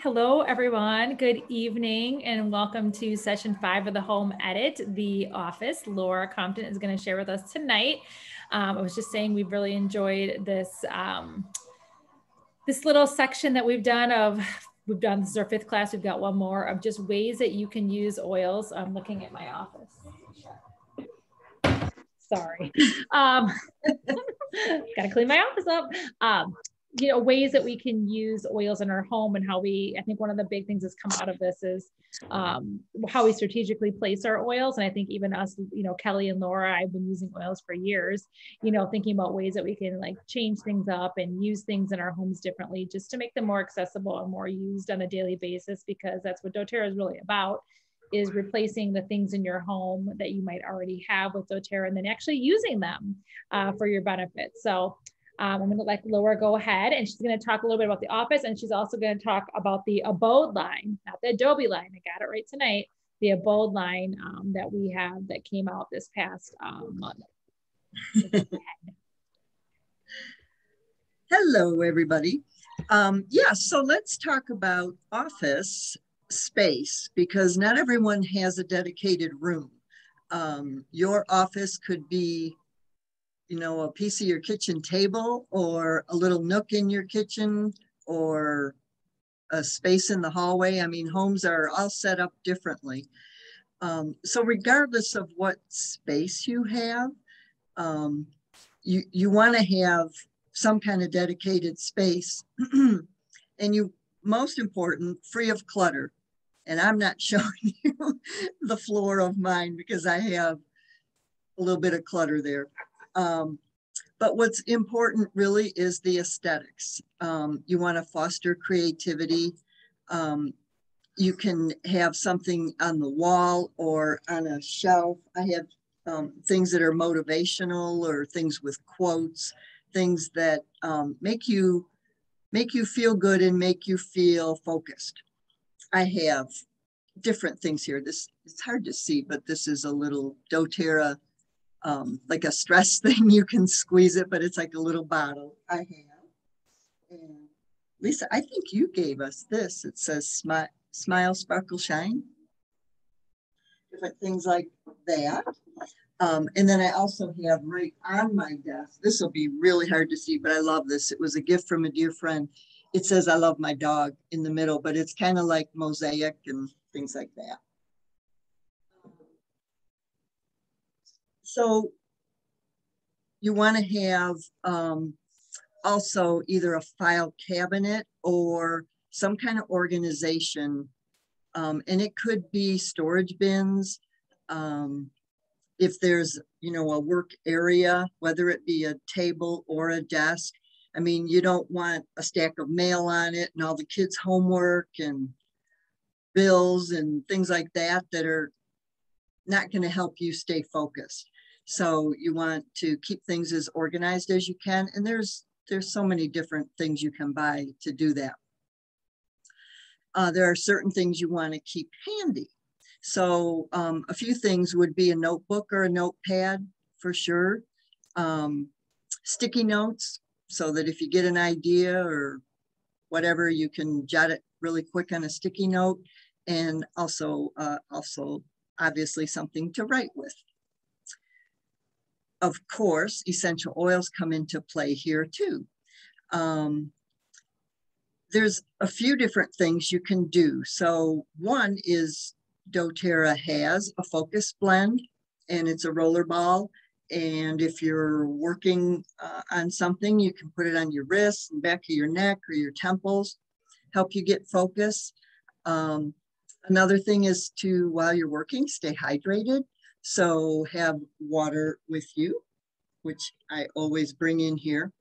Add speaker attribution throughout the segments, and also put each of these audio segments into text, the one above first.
Speaker 1: Hello, everyone. Good evening and welcome to session 5 of the Home Edit, The Office. Laura Compton is going to share with us tonight. I was just saying we've really enjoyed this, this little section that we've done. This is our 5th class. We've got one more of just ways that you can use oils. I'm looking at my office. Sorry. Got to clean my office up. Ways that we can use oils in our home and how I think one of the big things that's come out of this is how we strategically place our oils. And I think even us, Kelly and Laura, I've been using oils for years, thinking about ways that we can like change things up and use things in our homes differently just to make them more accessible and more used on a daily basis, because that's what doTERRA is really about, is replacing the things in your home that you might already have with doTERRA and then actually using them for your benefit. So I'm going to let Laura go ahead, and she's going to talk a little bit about the office, and she's also going to talk about the Abode line, not the Adobe line. I got it right tonight. The Abode line that we have that came out this past month.
Speaker 2: Hello, everybody. So let's talk about office space, because not everyone has a dedicated room. Your office could be a piece of your kitchen table, or a little nook in your kitchen, or a space in the hallway. I mean, homes are all set up differently. So regardless of what space you have, you want to have some kind of dedicated space and most important, free of clutter. And I'm not showing you the floor of mine because I have a little bit of clutter there. But what's important really is the aesthetics. You want to foster creativity. You can have something on the wall or on a shelf. I have things that are motivational, or things with quotes, things that make you feel good and make you feel focused. I have different things here. It's hard to see, but this is a little doTERRA, like a stress thing. You can squeeze it, but it's like a little bottle I have. And Lisa, I think you gave us this. It says smile, sparkle, shine. Different things like that. And then I also have right on my desk, this will be really hard to see, but I love this. It was a gift from a dear friend. It says, "I love my dog" in the middle, but it's kind of like mosaic and things like that. So you want to have also either a file cabinet or some kind of organization. And it could be storage bins. If there's, a work area, whether it be a table or a desk. I mean, you don't want a stack of mail on it and all the kids' homework and bills and things like that are not going to help you stay focused. So you want to keep things as organized as you can. And there's so many different things you can buy to do that. There are certain things you want to keep handy. So a few things would be a notebook or a notepad for sure. Sticky notes, so that if you get an idea or whatever, you can jot it really quick on a sticky note. And also obviously something to write with. Of course, essential oils come into play here too. There's a few different things you can do. So one is doTERRA has a focus blend, and it's a roller ball. And if you're working on something, you can put it on your wrists, and back of your neck, or your temples, help you get focus. Another thing is to, while you're working, stay hydrated. So have water with you, which I always bring in here.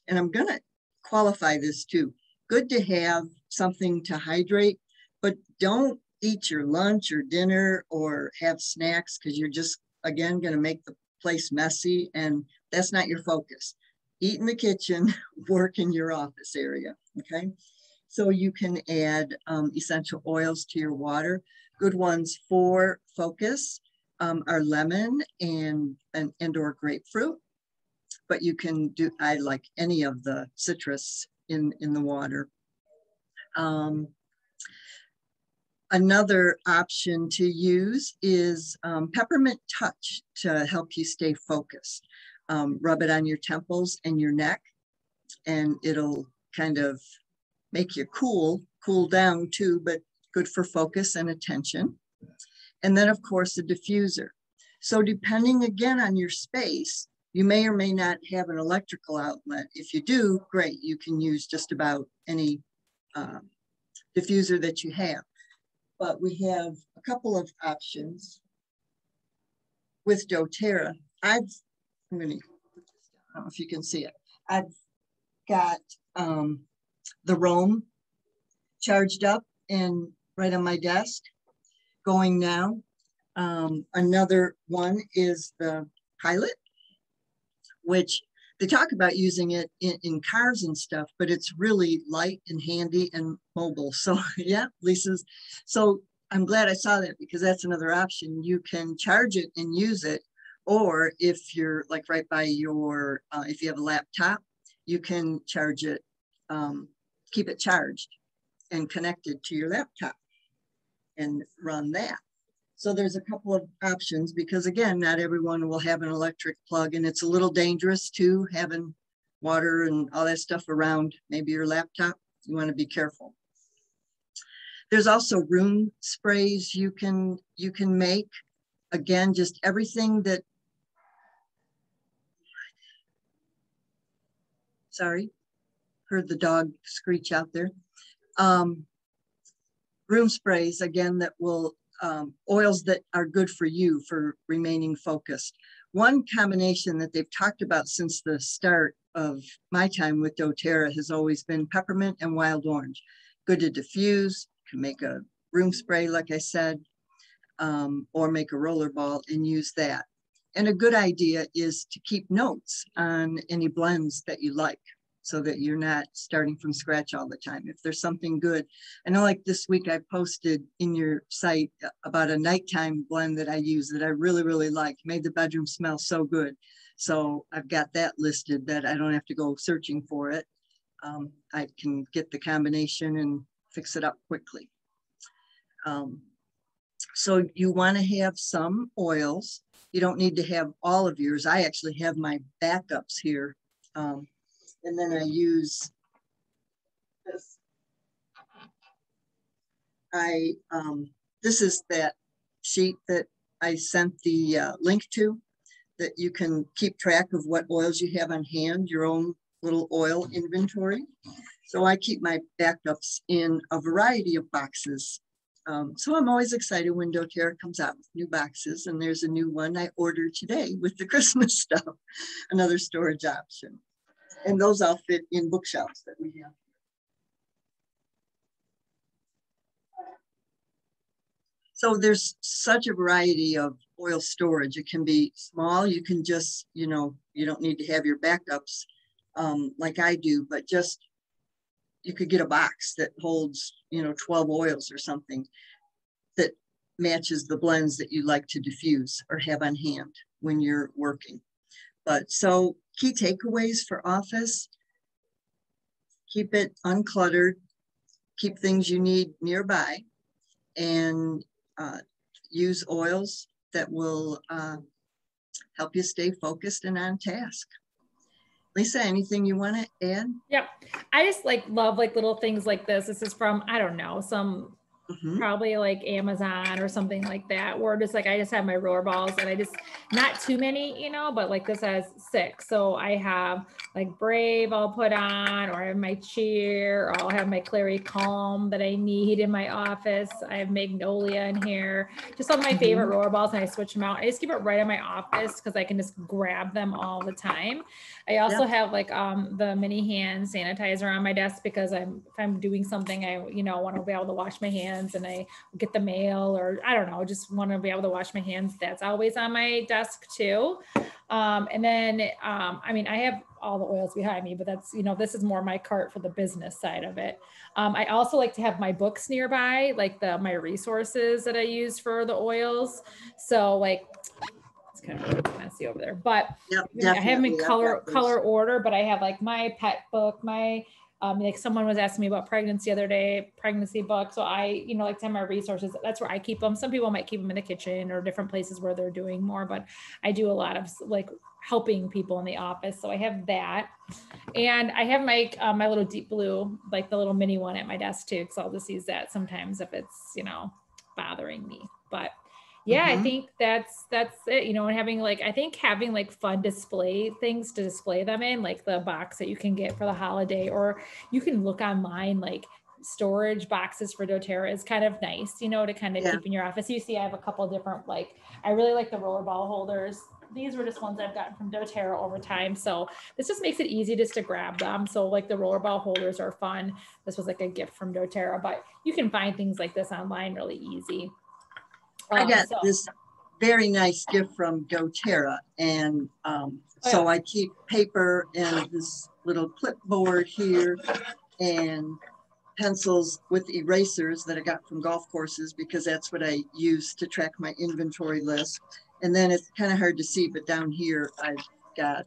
Speaker 2: And I'm going to qualify this too. Good to have something to hydrate, but don't eat your lunch or dinner or have snacks, because you're just, again, going to make the place messy, and that's not your focus. Eat in the kitchen, work in your office area, okay? So you can add essential oils to your water. Good ones for focus are lemon and or grapefruit, but you can do, I like any of the citrus in the water. Another option to use is peppermint touch to help you stay focused. Rub it on your temples and your neck, and it'll kind of make you cool down too, but good for focus and attention. And then of course the diffuser. So depending again on your space, you may or may not have an electrical outlet. If you do, great, you can use just about any diffuser that you have. But we have a couple of options with doTERRA. I don't know if you can see it. I've got the Roam charged up and right on my desk going now. Another one is the Pilot, which they talk about using it in cars and stuff, but it's really light and handy and mobile. So yeah, Lisa's. So I'm glad I saw that, because that's another option. You can charge it and use it, or if you're like right by your, if you have a laptop, you can charge it, keep it charged and connected to your laptop and run that. So there's a couple of options, because again, not everyone will have an electric plug, and it's a little dangerous too, having water and all that stuff around maybe your laptop. You want to be careful. There's also room sprays you can make. Again, just everything that, sorry, heard the dog screech out there. Room sprays, again, that will, oils that are good for you for remaining focused. One combination that they've talked about since the start of my time with doTERRA has always been peppermint and wild orange. Good to diffuse, can make a room spray, like I said, or make a roller ball and use that. And a good idea is to keep notes on any blends that you like, so that you're not starting from scratch all the time. If there's something good, I know like this week I posted in your site about a nighttime blend that I use that I really, really like, made the bedroom smell so good. So I've got that listed that I don't have to go searching for it. I can get the combination and fix it up quickly. So you want to have some oils. You don't need to have all of yours. I actually have my backups here. And then I use this. This is that sheet that I sent the link to, that you can keep track of what oils you have on hand, your own little oil inventory. So I keep my backups in a variety of boxes. So I'm always excited when doTERRA comes out with new boxes, and there's a new one I ordered today with the Christmas stuff, another storage option. And those all fit in bookshelves that we have. So there's such a variety of oil storage. It can be small. You can just, you know, you don't need to have your backups like I do, but just, you could get a box that holds, 12 oils or something that matches the blends that you like to diffuse or have on hand when you're working. But so key takeaways for office: keep it uncluttered, keep things you need nearby, and use oils that will help you stay focused and on task. Lisa, anything you want to add?
Speaker 1: Yep. I just love little things like this. This is from, I don't know, some probably like Amazon or something like that, where just I just have my roller balls, and I just, not too many, but like this has 6. So I have like Brave I'll put on, or I have my cheer, or I'll have my Clary Calm that I need in my office. I have Magnolia in here, just all my favorite roller balls, and I switch them out. I just keep it right in my office because I can just grab them all the time. I also have like the mini hand sanitizer on my desk, because if I'm doing something, I want to be able to wash my hands, and I get the mail, or I don't know, just want to be able to wash my hands. That's always on my desk too. And then I have all the oils behind me, but that's, this is more my cart for the business side of it. I also like to have my books nearby, like my resources that I use for the oils. So it's kind of messy over there, but I have them in color order, but I have like my pet book, my Like someone was asking me about pregnancy the other day, pregnancy book. So I, like to have my resources. That's where I keep them. Some people might keep them in the kitchen or different places where they're doing more, but I do a lot of like helping people in the office. So I have that. And I have my, my little deep blue, like the little mini one at my desk too. Cause I'll just use that sometimes if it's, bothering me, but yeah, I think that's it, and having like fun display things to display them in, like the box that you can get for the holiday, or you can look online, like storage boxes for doTERRA is kind of nice, to kind of keep in your office. You see, I have a couple different, I really like the rollerball holders. These were just ones I've gotten from doTERRA over time. So this just makes it easy just to grab them. So like the rollerball holders are fun. This was like a gift from doTERRA, but you can find things like this online really easy.
Speaker 2: I got this very nice gift from doTERRA, and so I keep paper and this little clipboard here and pencils with erasers that I got from golf courses, because that's what I use to track my inventory list. And then it's kind of hard to see, but down here I've got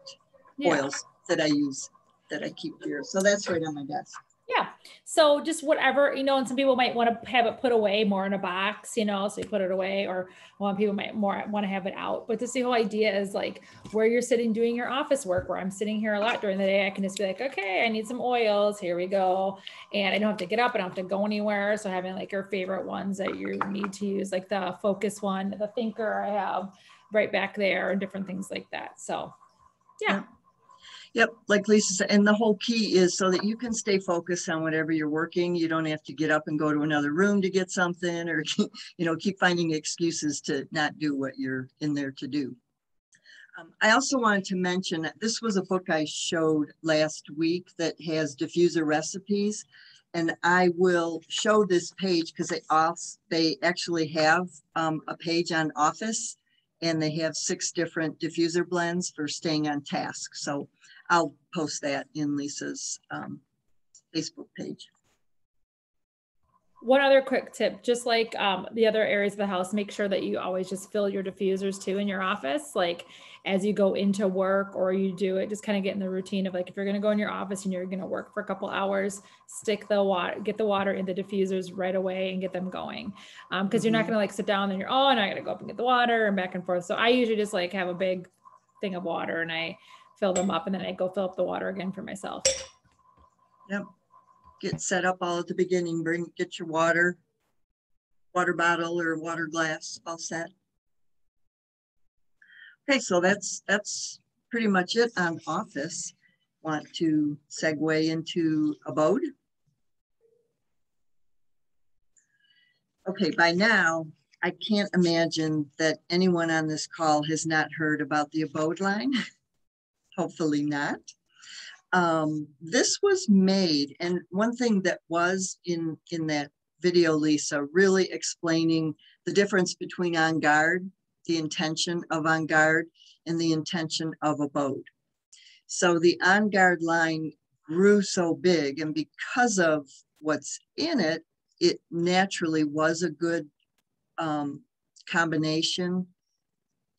Speaker 2: oils that I use, that I keep here. So that's right on my desk.
Speaker 1: Yeah. So just whatever, and some people might want to have it put away more in a box, so you put it away, or one people might more want to have it out. But the whole idea is like where you're sitting doing your office work, where I'm sitting here a lot during the day, I can just be like, okay, I need some oils. Here we go. And I don't have to get up. I don't have to go anywhere. So having like your favorite ones that you need to use, like the Focus one, the Thinker I have right back there, and different things like that. So yeah.
Speaker 2: Yep, like Lisa said, and the whole key is so that you can stay focused on whatever you're working. You don't have to get up and go to another room to get something, or keep finding excuses to not do what you're in there to do. I also wanted to mention that this was a book I showed last week that has diffuser recipes, and I will show this page because they actually have a page on Office, and they have 6 different diffuser blends for staying on task. So I'll post that in Lisa's Facebook page.
Speaker 1: One other quick tip, just like the other areas of the house, make sure that you always just fill your diffusers too in your office. Like as you go into work or you do it, just kind of get in the routine of like, if you're going to go in your office and you're going to work for a couple hours, get the water in the diffusers right away and get them going. Cause you're not going to like sit down and and I got to go up and get the water and back and forth. So I usually just like have a big thing of water and I fill them up, and then I go fill up the water again for myself.
Speaker 2: Yep. Get set up all at the beginning. Get your water bottle or water glass all set. Okay, so that's pretty much it on Office. Want to segue into Abode? Okay, by now, I can't imagine that anyone on this call has not heard about the Abode line. Hopefully not. This was made, and one thing that was in that video, Lisa, really explaining the difference between On Guard, the intention of On Guard, and the intention of Abode. So the On Guard line grew so big, and because of what's in it, it naturally was a good combination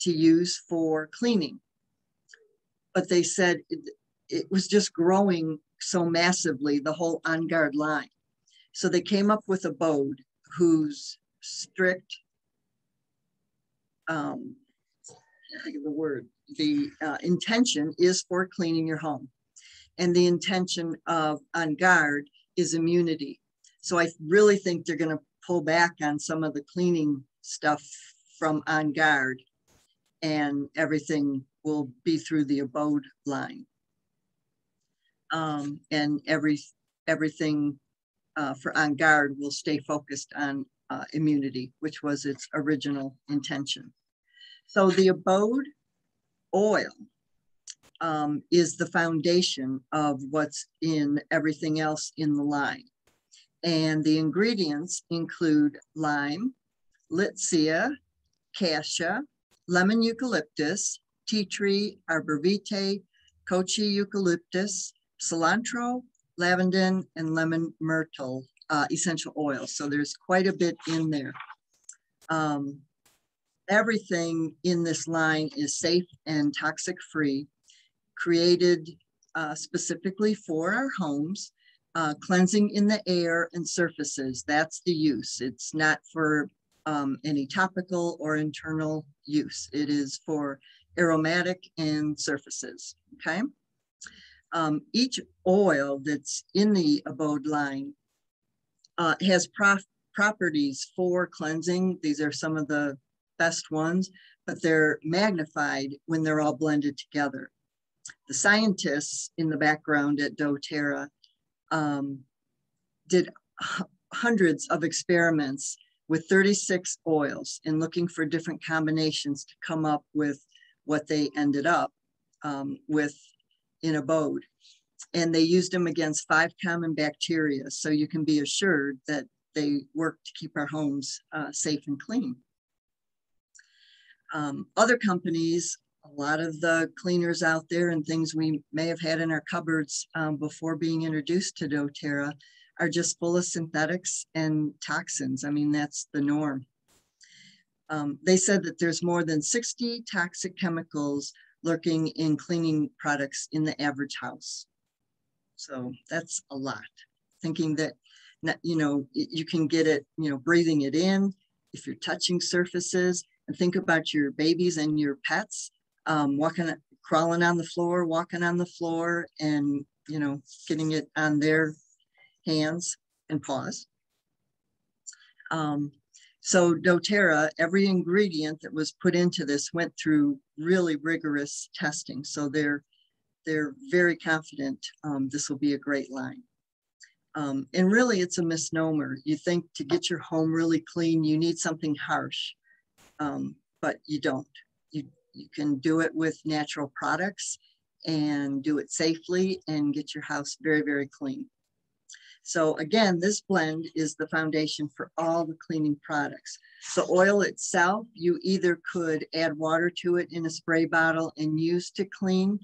Speaker 2: to use for cleaning. But they said it was just growing so massively, the whole On Guard line. So they came up with Abode, whose strict, I think of the word, the intention is for cleaning your home. And the intention of On Guard is immunity. So I really think they're going to pull back on some of the cleaning stuff from On Guard, and everything will be through the Abode line. And everything for On Guard will stay focused on immunity, which was its original intention. So the Abode oil is the foundation of what's in everything else in the line. And the ingredients include lime, litsea, cassia, lemon eucalyptus, tea tree, arbor vitae, kochi eucalyptus, cilantro, lavender, and lemon myrtle essential oils. So there's quite a bit in there. Everything in this line is safe and toxic free, created specifically for our homes. cleansing in the air and surfaces. That's the use. It's not for any topical or internal use. It is for aromatic and surfaces, okay? Each oil that's in the Abode line has properties for cleansing. These are some of the best ones, but they're magnified when they're all blended together. The scientists in the background at doTERRA did hundreds of experiments with 36 oils and looking for different combinations to come up with what they ended up with in Abode. And they used them against 5 common bacteria. So you can be assured that they work to keep our homes safe and clean. Other companies, a lot of the cleaners out there and things we may have had in our cupboards before being introduced to doTERRA are just full of synthetics and toxins. I mean, that's the norm. They said that there's more than 60 toxic chemicals lurking in cleaning products in the average house. So that's a lot. Thinking that, you know, you can get it, you know, breathing it in, if you're touching surfaces, and think about your babies and your pets crawling on the floor, walking on the floor, and, you know, getting it on their hands and paws. So doTERRA, every ingredient that was put into this went through really rigorous testing. So they're very confident this will be a great line. And really it's a misnomer. You think to get your home really clean, you need something harsh, but you don't. You can do it with natural products and do it safely and get your house very, very clean. So again, this blend is the foundation for all the cleaning products. The oil itself, you either could add water to it in a spray bottle and use to clean,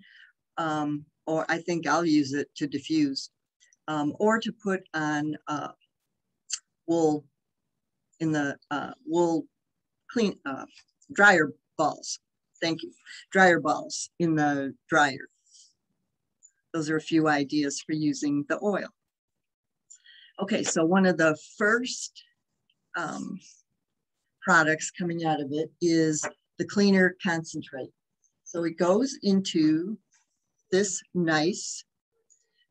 Speaker 2: or I think I'll use it to diffuse, or to put on wool in the wool clean dryer balls. Thank you. Dryer balls in the dryer. Those are a few ideas for using the oil. Okay, so one of the first products coming out of it is the cleaner concentrate. So it goes into this nice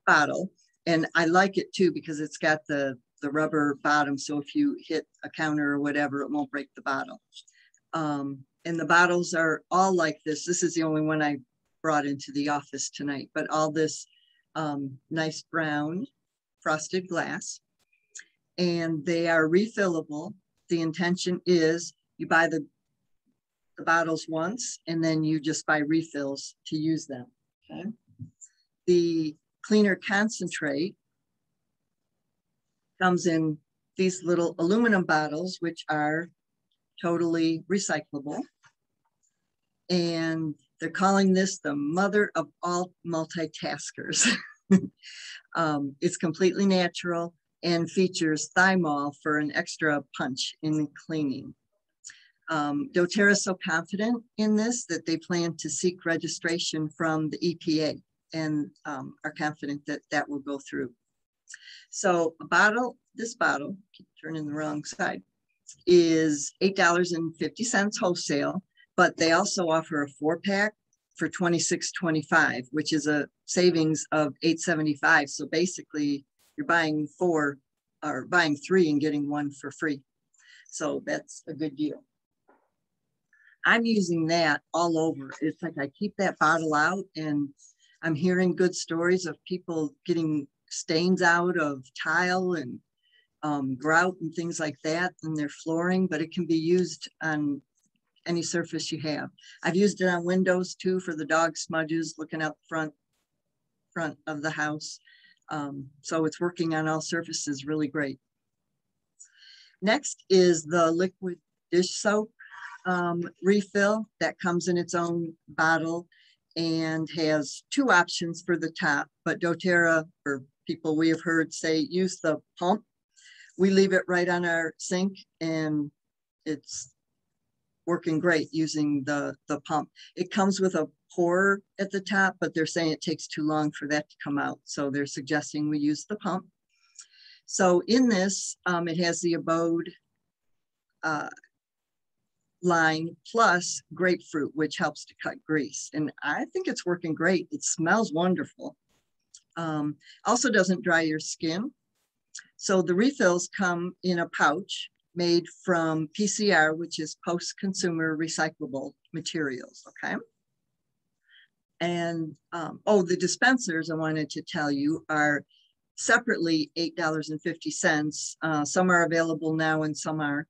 Speaker 2: bottle, and I like it too because it's got the rubber bottom, so if you hit a counter or whatever, it won't break the bottle. And the bottles are all like this. This is the only one I brought into the office tonight, but all this nice brown frosted glass, and they are refillable. The intention is you buy the bottles once and then you just buy refills to use them. Okay. The cleaner concentrate comes in these little aluminum bottles, which are totally recyclable. And they're calling this the mother of all multitaskers. It's completely natural and features thymol for an extra punch in cleaning. doTERRA is so confident in this that they plan to seek registration from the EPA and are confident that that will go through. So this bottle, keep turning the wrong side, is $8.50 wholesale, but they also offer a 4-pack for $26.25, which is a savings of $8.75. So basically you're buying 4 or buying 3 and getting 1 for free. So that's a good deal. I'm using that all over. It's like I keep that bottle out, and I'm hearing good stories of people getting stains out of tile and grout and things like that in their flooring, but it can be used on any surface you have. I've used it on windows too for the dog smudges looking out front of the house. So it's working on all surfaces really great. Next is the liquid dish soap refill that comes in its own bottle and has 2 options for the top, but doTERRA, or people we have heard say, use the pump. We leave it right on our sink and it's working great using the pump. It comes with a pour at the top, but they're saying it takes too long for that to come out. So they're suggesting we use the pump. So in this, it has the Abode line plus grapefruit, which helps to cut grease. And I think it's working great. It smells wonderful. Also doesn't dry your skin. So the refills come in a pouch made from PCR, which is post-consumer recyclable materials, okay? And, oh, the dispensers I wanted to tell you are separately $8.50. Some are available now and some aren't.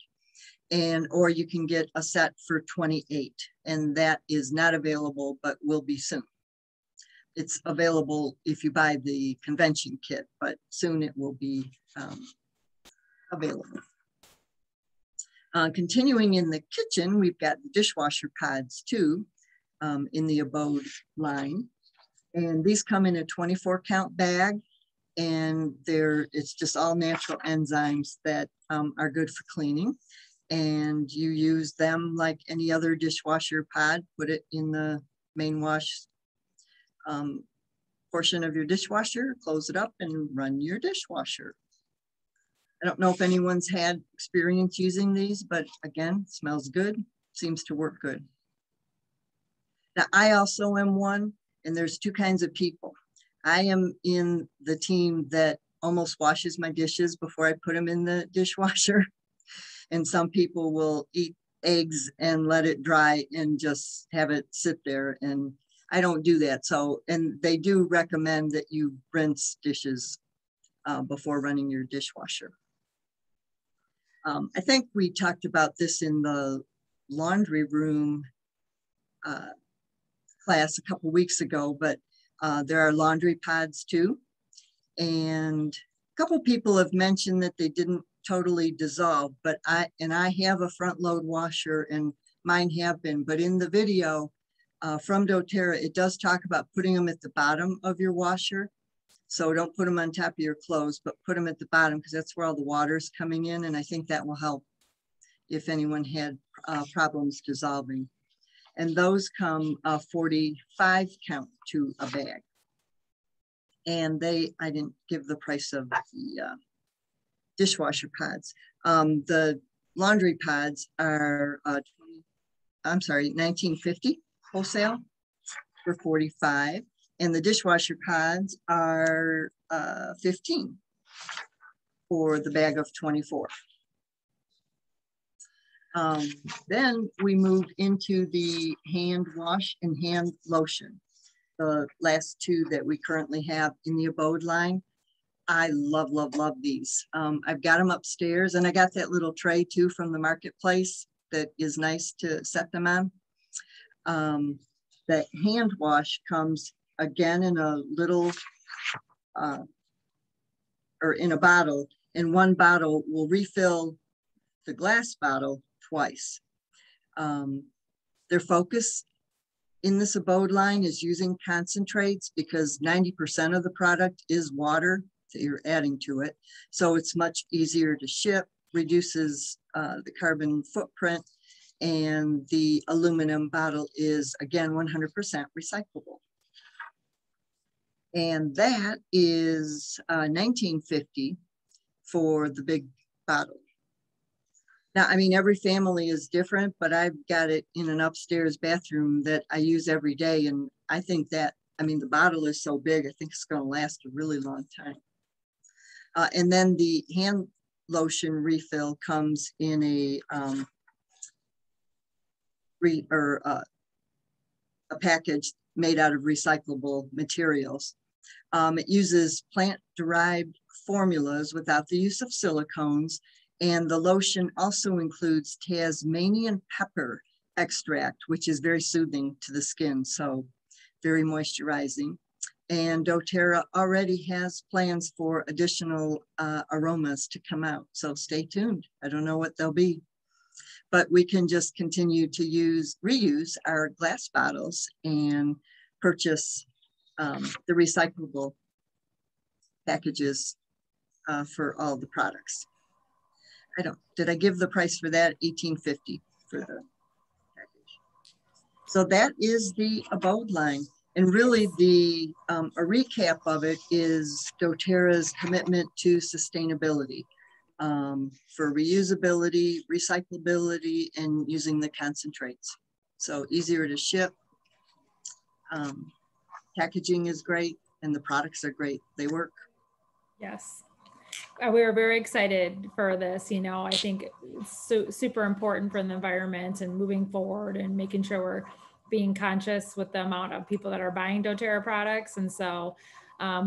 Speaker 2: And, or you can get a set for $28, and that is not available, but will be soon. It's available if you buy the convention kit, but soon it will be available. Continuing in the kitchen, we've got the dishwasher pods too, in the Abode line. And these come in a 24 count bag, and it's just all natural enzymes that are good for cleaning. And you use them like any other dishwasher pod, put it in the main wash portion of your dishwasher, close it up and run your dishwasher. I don't know if anyone's had experience using these, but again, smells good, seems to work good. Now, I also am one, and there's two kinds of people. I am in the team that almost washes my dishes before I put them in the dishwasher. And some people will eat eggs and let it dry and just have it sit there. And I don't do that. So, and they do recommend that you rinse dishes before running your dishwasher. I think we talked about this in the laundry room class a couple weeks ago, but there are laundry pods too. And a couple people have mentioned that they didn't totally dissolve, but I have a front load washer and mine have been, but in the video from doTERRA, it does talk about putting them at the bottom of your washer. So don't put them on top of your clothes, but put them at the bottom because that's where all the water is coming in. And I think that will help if anyone had problems dissolving. And those come 45 count to a bag. And I didn't give the price of the dishwasher pods. The laundry pods are $19.50 wholesale for 45, and the dishwasher pods are $15 for the bag of 24. Then we moved into the hand wash and hand lotion, the last two that we currently have in the Abode line. I love, love, love these. I've got them upstairs, and I got that little tray too from the marketplace that is nice to set them on. The hand wash comes again in a little, or in a bottle, and one bottle will refill the glass bottle twice. Their focus in this Abode line is using concentrates because 90% of the product is water that you're adding to it. So it's much easier to ship, reduces the carbon footprint, and the aluminum bottle is, again, 100% recyclable. And that is $19.50 for the big bottle. Now, I mean, every family is different, but I've got it in an upstairs bathroom that I use every day. And I think that, I mean, the bottle is so big, I think it's going to last a really long time. And then the hand lotion refill comes in a package made out of recyclable materials. It uses plant-derived formulas without the use of silicones, and the lotion also includes Tasmanian pepper extract, which is very soothing to the skin, so very moisturizing. And doTERRA already has plans for additional aromas to come out, so stay tuned. I don't know what they'll be, but we can just continue to reuse our glass bottles and purchase the recyclable packages for all the products. Did I give the price for that? $18.50 for the package. So that is the Abode line. And really a recap of it is doTERRA's commitment to sustainability, for reusability, recyclability, and using the concentrates. So easier to ship. Packaging is great and the products are great. They work.
Speaker 1: Yes. We are very excited for this. You know, I think it's super important for the environment and moving forward and making sure we're being conscious with the amount of people that are buying doTERRA products. And so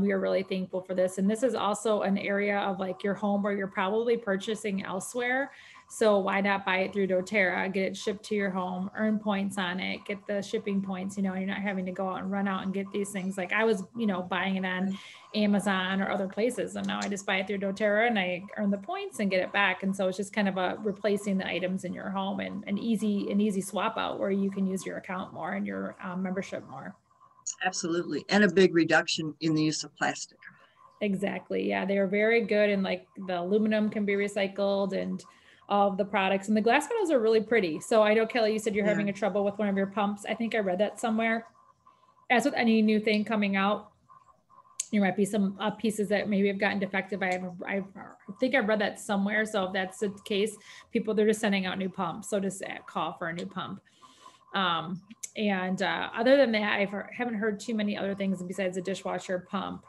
Speaker 1: we are really thankful for this. And this is also an area of like your home where you're probably purchasing elsewhere. So why not buy it through doTERRA, get it shipped to your home, earn points on it, get the shipping points, you know, you're not having to go out and run out and get these things. Like I was, you know, buying it on Amazon or other places. And now I just buy it through doTERRA and I earn the points and get it back. And so it's just kind of a replacing the items in your home and an easy swap out where you can use your account more and your membership more.
Speaker 2: Absolutely. And a big reduction in the use of plastic.
Speaker 1: Exactly. Yeah, they are very good. And like the aluminum can be recycled and all of the products, and the glass bottles are really pretty. So I know, Kelly, you said you're having a trouble with one of your pumps. I think I read that somewhere. As with any new thing coming out, there might be some pieces that maybe have gotten defective. I think I read that somewhere. So if that's the case, they're just sending out new pumps. So just call for a new pump. Other than that, I haven't heard too many other things besides the dishwasher pump.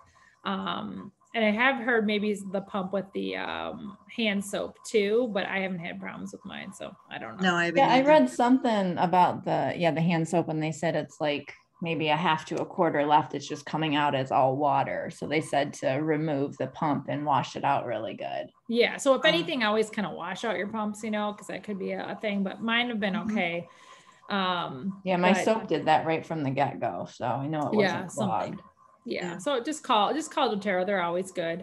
Speaker 1: And I have heard maybe the pump with the hand soap too, but I haven't had problems with mine, so I don't know.
Speaker 2: No, I haven't.
Speaker 3: Yeah, I read something about the hand soap, and they said it's like maybe a half to a quarter left. It's just coming out as all water. So they said to remove the pump and wash it out really good.
Speaker 1: Yeah. So if anything, I always kind of wash out your pumps, you know, because that could be a thing, but mine have been okay.
Speaker 3: Yeah, my soap did that right from the get-go. So I know it wasn't clogged.
Speaker 1: Yeah. So just call doTERRA. They're always good.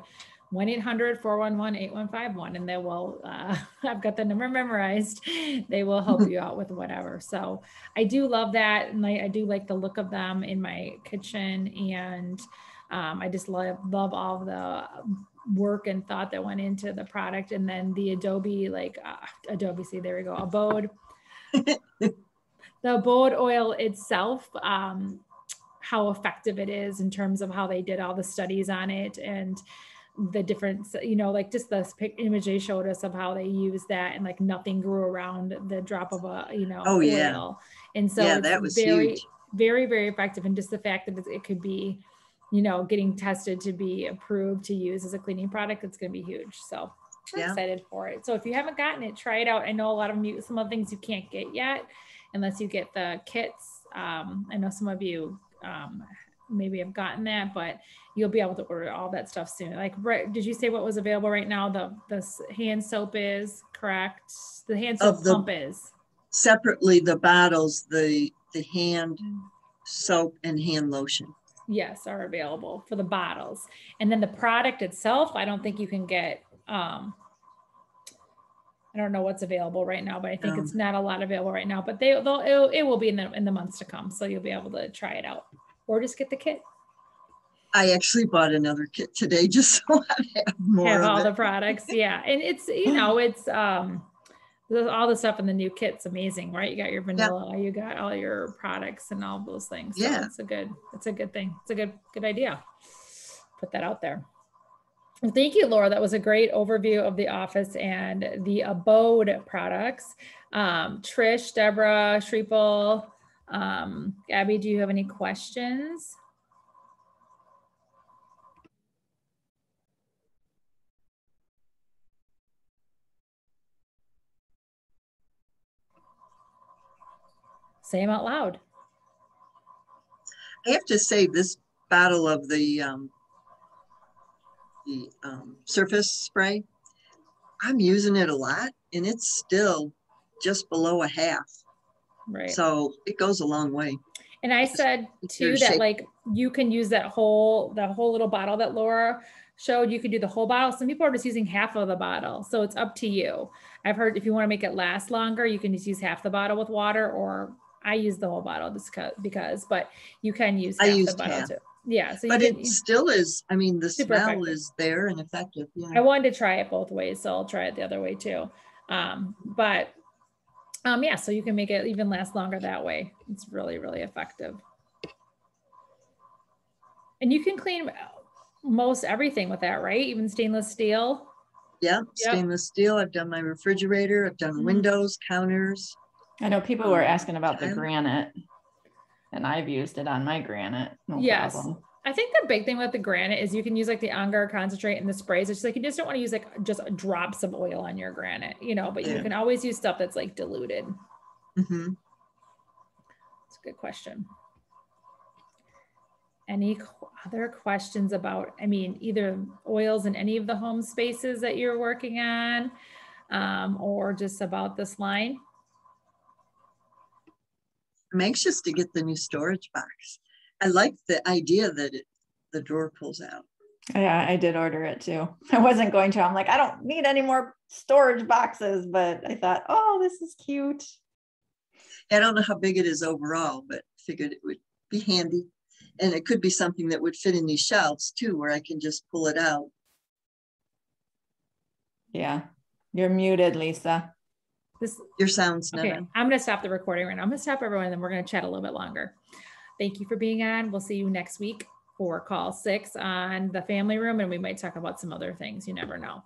Speaker 1: 1-800-411-8151. And they will, I've got the number memorized. They will help you out with whatever. So I do love that. And I do like the look of them in my kitchen. And I just love all of the work and thought that went into the product. And then the Abode, Abode. The Abode oil itself, how effective it is in terms of how they did all the studies on it and the difference, you know, like just the image they showed us of how they use that and like nothing grew around the drop of a, you know, oil. And so
Speaker 2: that was
Speaker 1: very,
Speaker 2: huge.
Speaker 1: very, very effective. And just the fact that it could be, you know, getting tested to be approved to use as a cleaning product, it's going to be huge. So I'm excited for it. So if you haven't gotten it, try it out. I know a lot of you, some of the things you can't get yet unless you get the kits. I know some of you maybe have gotten that, but you'll be able to order all that stuff soon. Like, did you say what was available right now? The hand soap is correct. The hand soap pump is
Speaker 2: separately. The bottles, the hand soap and hand lotion.
Speaker 1: Yes, are available for the bottles, and then the product itself. I don't think you can get. I don't know what's available right now, but I think it's not a lot available right now. But it will be in the months to come, so you'll be able to try it out, or just get the kit.
Speaker 2: I actually bought another kit today just so I have more.
Speaker 1: Have all the products, yeah, and it's it's all the stuff in the new kit's amazing, right? You got your vanilla, you got all your products and all those things. So it's a good thing. It's a good idea. Put that out there. Well, thank you, Laura. That was a great overview of the office and the Abode products. Trish, Deborah, Shreepel, Abby, do you have any questions? Say them out loud.
Speaker 2: I have to say this bottle of the surface spray, I'm using it a lot and it's still just below a half.
Speaker 1: Right.
Speaker 2: So it goes a long way.
Speaker 1: And I said too that like you can use the whole little bottle that Laura showed. You could do the whole bottle. Some people are just using half of the bottle. So it's up to you. I've heard if you want to make it last longer, you can just use half the bottle with water, or I use the whole bottle just because, but you can use half the bottle too. Yeah. So
Speaker 2: but it still is, I mean, the smell effective. Is there and effective. Yeah.
Speaker 1: I wanted to try it both ways, so I'll try it the other way too. Yeah, so you can make it even last longer that way. It's really, really effective. And you can clean most everything with that, right? Even stainless steel.
Speaker 2: Yeah,
Speaker 1: Yep.
Speaker 2: stainless steel. I've done my refrigerator. I've done windows, counters.
Speaker 3: I know people were asking about the granite, and I've used it on my granite. No problem.
Speaker 1: I think the big thing with the granite is you can use like the On Guard concentrate and the sprays. It's just like you just don't want to use like just drops of oil on your granite, you know, but you can always use stuff that's like diluted.
Speaker 2: Mm-hmm.
Speaker 1: That's a good question. Any other questions about, I mean, either oils in any of the home spaces that you're working on, or just about this line?
Speaker 2: I'm anxious to get the new storage box. I like the idea that the drawer pulls out.
Speaker 3: Yeah, I did order it too. I wasn't going to. I'm like, I don't need any more storage boxes, but I thought, oh, this is cute.
Speaker 2: I don't know how big it is overall, but figured it would be handy. And it could be something that would fit in these shelves too, where I can just pull it out.
Speaker 3: Yeah, you're muted, Lisa.
Speaker 2: Your sound's not
Speaker 1: okay.
Speaker 2: on.
Speaker 1: I'm going to stop the recording right now. I'm going to stop everyone and then we're going to chat a little bit longer. Thank you for being on. We'll see you next week for call 6 on the family room, and we might talk about some other things. You never know.